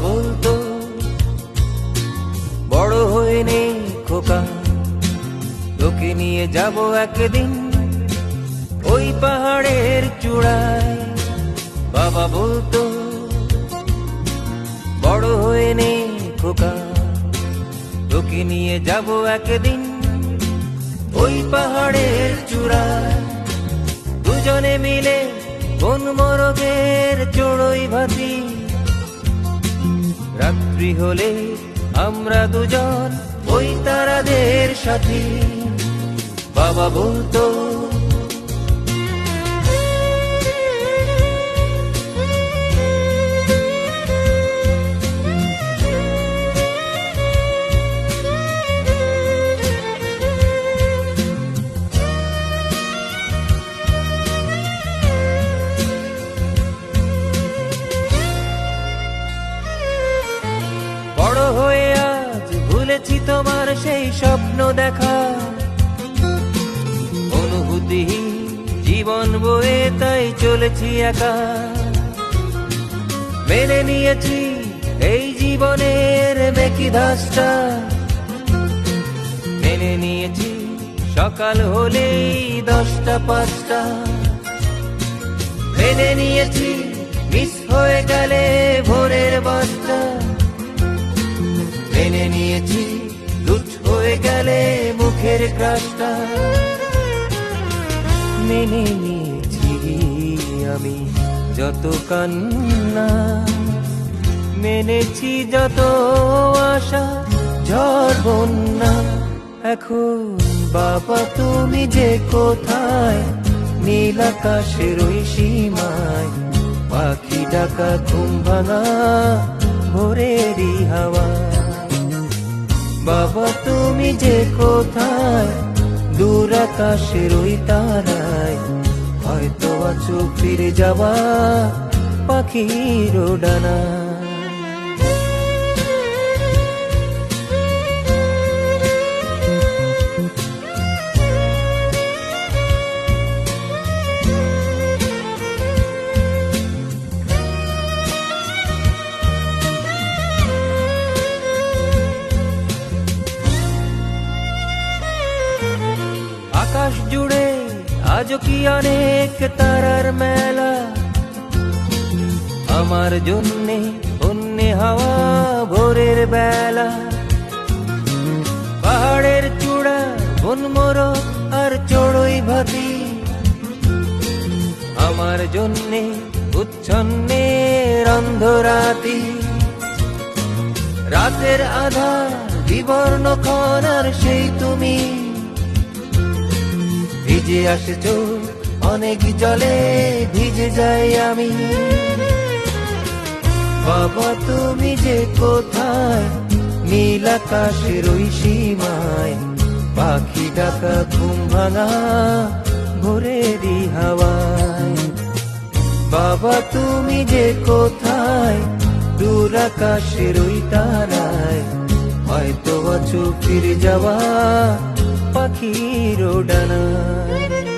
বলতো বড় হয়ে নে খোকা, তোকে নিয়ে যাব একদিন ওই পাহাড়ের চূড়ায়। বাবা বলতো বড় হয়ে নে খোকা, তোকে নিয়ে যাব একদিন ওই পাহাড়ের চূড়ায়। দুজনে মিলে বন মোরগের চড়ুই ভাতি, রাত্রি হলে আমরা দুজন ওই তারাদের সাথী। বাবা বলতো বড় হয়ে আজ ভুলেছি তোমার সেই স্বপ্ন দেখা, অনুভূতি জীবন বয়ে তাই চলেছি একা। মেনে নিয়েছি এই জীবনের মেকি ধাসটা, মেনে নিয়েছি সকাল হলেই 10টা 5টা, মেনে নিয়েছি মিস হয়ে গেলে ভোরের বাসটা, মেনে নিয়েছি লুট হয়ে গেলে মুখের ক্রাশটা। মেনে নিয়েছি আমি যত কান্না, মেনেছি যত আশা ঝড় বন্যা। এখন বাবা তুমি যে কোথায়, নীল আকাশের ওই সীমায়, পাখি ডাকা ঘুম ভাঙা ভোরেরই হাওয়া। বাবা তুমি যে কোথায়, দূর আকাশের ওই তারায়, হয়তো আছো ফিরে যাওয়া পাখির ডানা। আকাশ জুড়ে আজও কি অনেক তারার মেলা, আমার জন্যে অন্যে হাওয়া ভোরের বেলা। পাহাড়ের চূড়া বন মোরগ আর চড়ুই ভাতি, আমার জন্যে উচ্ছন্নের অন্ধরাতি। রাতের আধার বিবর্ণ ক্ষণ আর সেই তুমি, ভিজে আসে চোখ অনেক জলে ভিজে যাই আমি। বাবা তুমি যে কোথায়, নীল আকাশের ওই সীমায়, পাখি ডাকা ঘুম ভাঙা ভোরেরই হাওয়ায়। বাবা তুমি যে কোথায়, দূর আকাশের ওই তারায়, হয়তো আছো ফিরে যাওয়া পাখির ডানায়।